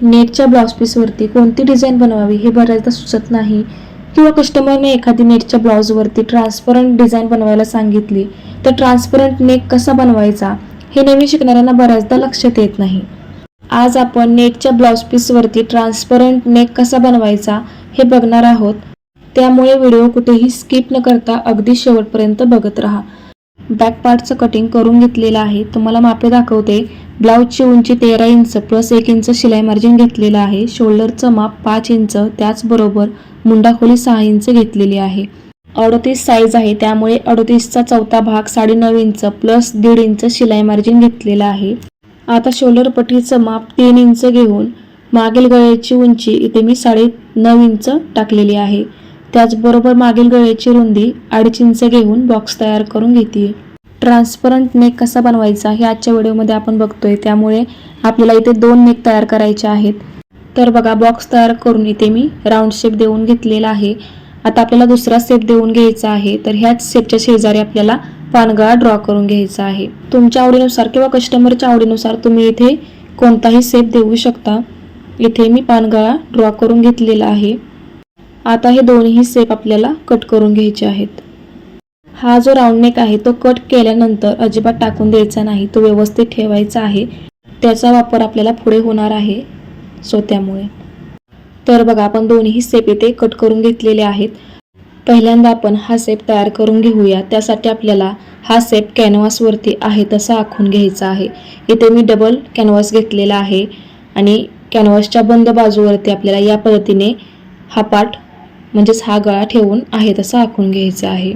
नेटच्या ब्लाउज पीसवरती कोणती डिझाईन बनवावी हे बऱ्याचदा सुचत नाही, किंवा कस्टमरने एखादी नेटच्या ब्लाउजवरती ट्रान्सपरंट डिझाईन बनवायला सांगितली तर ट्रान्सपरंट नेक कसा बनवायचा हे नवीन शिकणाऱ्यांना बऱ्याचदा लक्षात येत नाही. आज आपण नेटच्या ब्लाउज पीसवरती ट्रान्सपरंट नेक कसा बनवायचा हे बघणार आहोत, त्यामुळे व्हिडिओ कुठेही स्किप न करता अगदी शेवटपर्यंत बघत राहा. बॅक पार्टचं कटिंग करून घेतलेलं आहे. तुम्हाला मापे दाखवते. ब्लाऊजची उंची 13 इंच प्लस 1 इंच शिलाई मार्जिन घेतलेलं आहे. शोल्डरचं माप 5 इंच, त्याचबरोबर मुंडा खोली 6 इंच घेतलेली आहे. 38 साईज आहे, त्यामुळे 38चा चौथा भाग 9.5 इंच प्लस 1.5 इंच शिलाई मार्जिन घेतलेलं आहे. आता शोल्डर पट्टीचं माप 3 इंच घेऊन मागील गळ्याची उंची इथे मी 9.5 इंच टाकलेली आहे. त्याचबरोबर मागील गळ्याची रुंदी 2.5 इंच घेऊन बॉक्स तयार करून घेते. ट्रान्सपरंट नेक कसा बनवायचा हे आजच्या व्हिडिओमध्ये आपण बघतोय, त्यामुळे आपल्याला इथे 2 नेक तयार करायचे आहेत. तर बघा, बॉक्स तयार करून इथे मी राऊंड शेप देऊन घेतलेला आहे. आता आपल्याला दुसरा शेप देऊन घ्यायचा आहे. तर ह्याच शेपच्या शेजारी आपल्याला पानगळा ड्रॉ करून घ्यायचा आहे. तुमच्या आवडीनुसार किंवा कस्टमरच्या आवडीनुसार तुम्ही इथे कोणताही शेप देऊ शकता. इथे मी पानगळा ड्रॉ करून घेतलेला आहे. आता हे दोन्ही शेप आपल्याला कट करून घ्यायचे आहेत. हा जो राऊंड नेक आहे तो कट केल्यानंतर अजिबात टाकून द्यायचा नाही, तो व्यवस्थित ठेवायचा आहे. त्याचा वापर आपल्याला पुढे होणार आहे, सो त्यामुळे. तर बघा, आपण दोन्ही शेप इथे कट करून घेतलेले आहेत. पहिल्यांदा आपण हा शेप तयार करून घेऊया. त्यासाठी आपल्याला हा शेप कॅनव्हासवरती आहे तसा आखून घ्यायचा आहे. इथे मी डबल कॅनव्हास घेतलेला आहे आणि कॅनव्हासच्या बंद बाजूवरती आपल्याला या पद्धतीने हा पार्ट म्हणजेच हा गळा ठेवून आहे तसा आखून घ्यायचा आहे.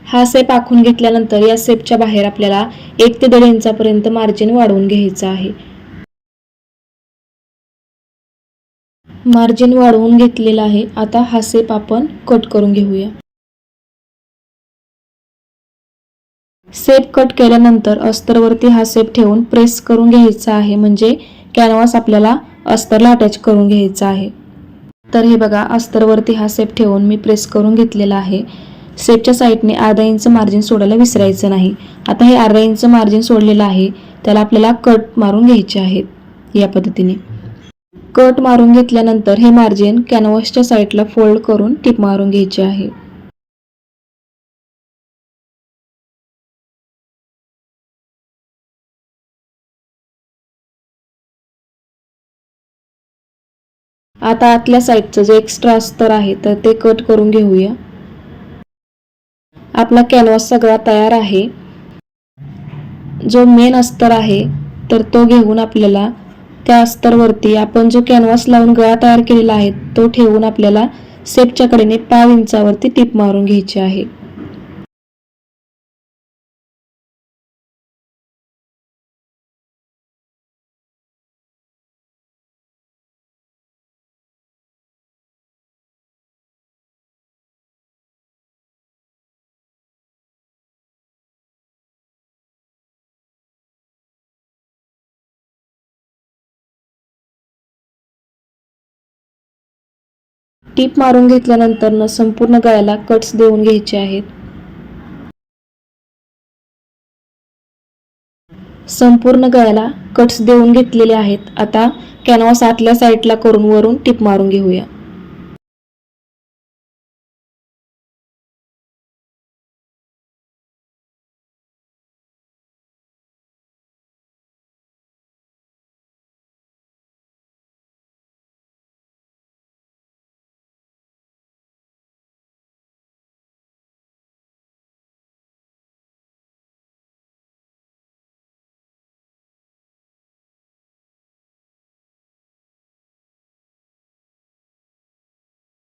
हा शेप आखून घेतल्यानंतर या शेपच्या बाहेर आपल्याला 1 ते 1.5 इंचापर्यंत मार्जिन वाढवून घ्यायचं आहे. मार्जिन वाढवून घेतलेला आहे. आता हा शेप आपण कट करून घेऊया. शेप कट केल्यानंतर अस्तरवरती हा शेप ठेवून प्रेस करून घ्यायचा आहे, म्हणजे कॅनव्हास आपल्याला अस्तरला अटॅच करून घ्यायचा आहे. तर हे बघा, अस्तरवरती हा शेप ठेवून मी प्रेस करून घेतलेला आहे. शेपच्या साईडने 1/2 इंच मार्जिन सोडायला विसरायचं नाही. आता हे 1/2 इंच मार्जिन सोडलेलं आहे, त्याला आपल्याला कट मारून घ्यायचे आहेत या पद्धतीने. कट मारून घेतल्यानंतर हे मार्जिन कॅनव्हासच्या साईडला फोल्ड करून टिप मारून घ्यायचे आहे. आता आतल्या साईडचं जे एक्स्ट्रा अस्तर आहे तर ते कट करून घेऊया. आपला कॅनव्हास सगळा तयार आहे. जो मेन अस्तर आहे तर तो घेऊन आपल्याला त्या अस्तरवरती आपण जो कॅनव्हास लावून गळा तयार केलेला आहे तो ठेवून आपल्याला शेपच्या कडेने 5 इंचावरती टिप मारून घ्यायची आहे. टिप मारून घेतल्यानंतर संपूर्ण गळ्याला कट्स देऊन घ्यायचे आहेत. संपूर्ण गळ्याला कट्स देऊन घेतलेले आहेत. आता कॅनव्हास आतल्या साईडला करून वरून टिप मारून घेऊया.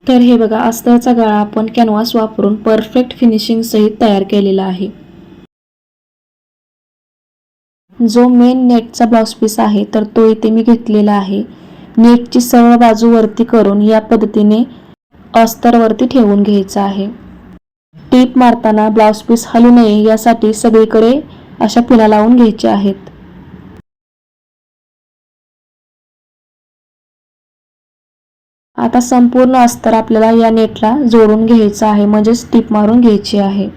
तर हे बघा, अस्तरचा गळा आपण कॅनव्हास वापरून परफेक्ट फिनिशिंग सहित तयार केलेला आहे. जो मेन नेटचा ब्लाउज पीस आहे तर तो इथे मी घेतलेला आहे. नेटची सरळ बाजू वरती करून या पद्धतीने अस्तरवरती ठेवून घ्यायचा आहे. टीप मारताना ब्लाउज पीस हलू नये यासाठी सगळीकडे अशा पिना लावून घ्यायच्या आहेत. आता संपूर्ण अस्तर आपल्याला या नेटला जोडून घ्यायचं आहे, म्हणजेच टीप मारून घ्यायची आहे.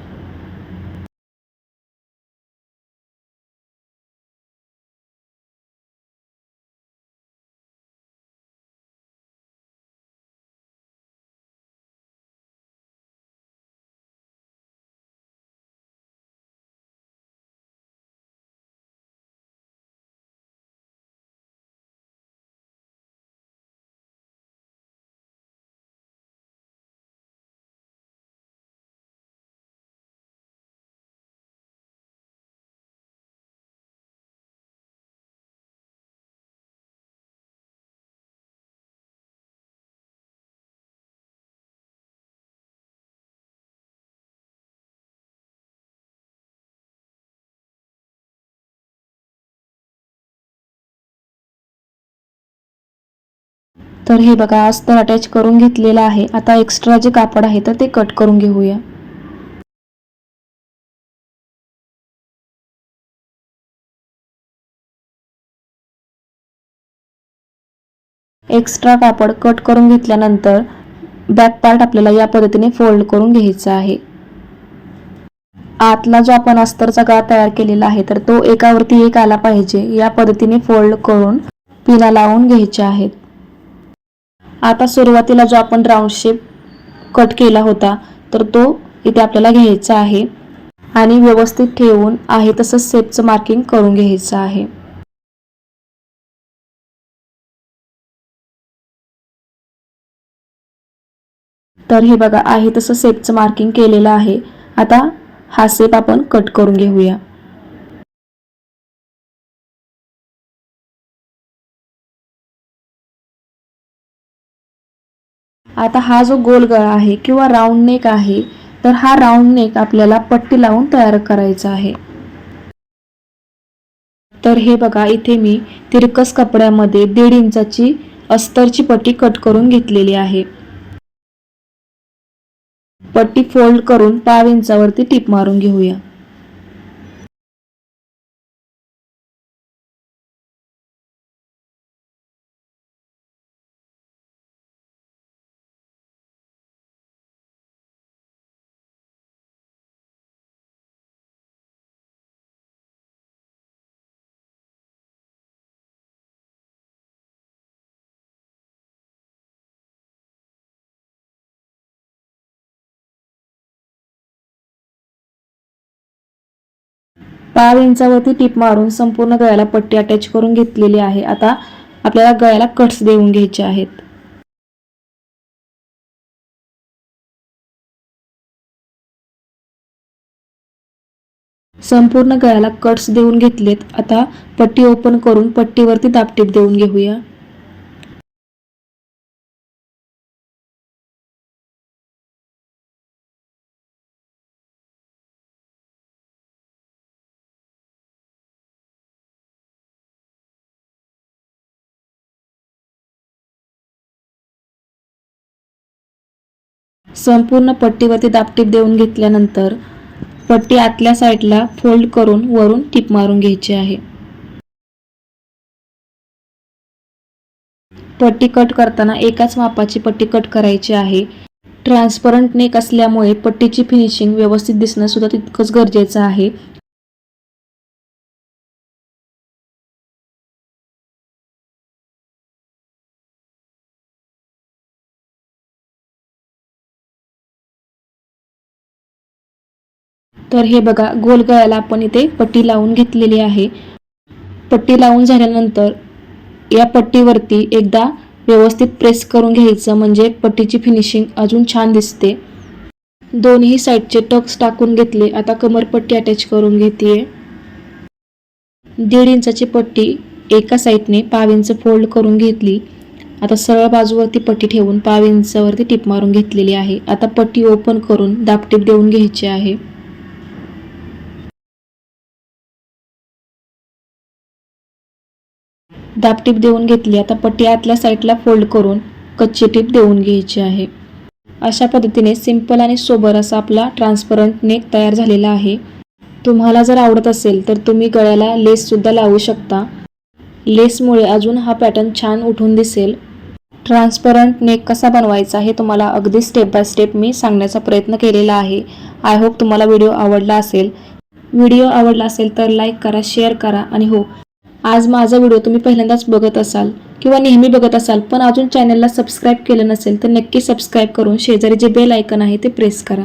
तर हे बघा अस्तर अटॅच करून घेतलेलं आहे. आता एक्स्ट्रा जे कापड आहे तर ते कट करून घेऊया. एक्स्ट्रा कापड कट करून घेतल्यानंतर बॅक पार्ट आपल्याला या पद्धतीने फोल्ड करून घ्यायचा आहे. आतला जो आपण अस्तरचा गळा तयार केलेला आहे तर तो एकावरती एक आला पाहिजे या पद्धतीने फोल्ड करून पिना लावून घ्यायचे आहेत. आता सुरुवातीला जो आपण राऊंड शेप कट केला होता तर तो इथे आपल्याला घ्यायचा आहे आणि व्यवस्थित ठेवून आहे तसं शेपचं मार्किंग करून घ्यायचं आहे. तर हे बघा आहे तसं शेपचं मार्किंग केलेलं आहे. आता हा शेप आपण कट करून घेऊया. आता हा जो गोल गळा आहे किंवा राऊंड नेक आहे तर हा राऊंड नेक आपल्याला पट्टी लावून तयार करायचा आहे. तर हे बघा इथे मी तिरकस कपड्यामध्ये 1.5 इंचाची अस्तरची पट्टी कट करून घेतलेली आहे. पट्टी फोल्ड करून 1/2 इंचावरती टिप मारून घेऊया. पाव इंचावरती टिप मारून संपूर्ण गळ्याला पट्टी अटॅच करून घेतलेली आहे. आता आपल्याला गळ्याला कट्स देऊन घ्यायचे आहेत. संपूर्ण गळ्याला कट्स देऊन घेतलेत. आता पट्टी ओपन करून पट्टीवरती दाबटीप देऊन घेऊया. संपूर्ण पट्टीवरती दाबटीप देऊन घेतल्यानंतर पट्टी आतल्या साईडला फोल्ड करून वरून टिप मारून घ्यायची आहे. पट्टी कट करताना एकाच मापाची पट्टी कट करायची आहे. ट्रान्सपरंट नेक असल्यामुळे पट्टीची फिनिशिंग व्यवस्थित दिसणं सुद्धा तितकंच गरजेचं आहे. तर हे बघा गोल गळ्याला आपण इथे पट्टी लावून घेतलेली आहे. पट्टी लावून झाल्यानंतर या पट्टीवरती एकदा व्यवस्थित प्रेस करून घ्यायचं म्हणजे पट्टीची फिनिशिंग अजून छान दिसते. दोन्ही साईडचे टक्स टाकून घेतले. आता कमरपट्टी अटॅच करून घेते. 1.5 इंचाची पट्टी एका साईडने 1/2 इंच फोल्ड करून घेतली. आता सरळ बाजूवरती पट्टी ठेवून 1/2 इंचावरती टिप मारून घेतलेली आहे. आता पट्टी ओपन करून दाबटीप देऊन घ्यायची आहे. दाबटीप देऊन घेतली. आता पट्टी आतल्या साईडला फोल्ड करून कच्ची टीप देऊन घ्यायची आहे. अशा पद्धतीने सिंपल आणि सोबर असा आपला ट्रान्सपरंट नेक तयार झालेला आहे. तुम्हाला जर आवडत असेल तर तुम्ही गळ्याला लेस सुद्धा लावू शकता. लेसमुळे अजून हा पॅटर्न छान उठून दिसेल. ट्रान्सपरंट नेक कसा बनवायचा हे तुम्हाला अगदी स्टेप बाय स्टेप मी सांगण्याचा प्रयत्न केलेला आहे. आय होप तुम्हाला व्हिडिओ आवडला असेल. व्हिडिओ आवडला असेल तर लाईक करा, शेअर करा आणि हो, आज माझा व्हिडिओ तुम्ही पहिल्यांदाच बघत असाल किंवा नेहमी बघत असाल पण अजून चॅनलला सबस्क्राईब केलं नसेल तर नक्की सबस्क्राईब करून शेजारी जे बेल आयकन आहे ते प्रेस करा.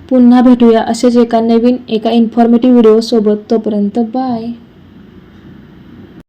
पुन्हा भेटूया असेच एका नवीन इन्फॉर्मेटिव्ह व्हिडिओ सोबत. तोपर्यंत बाय.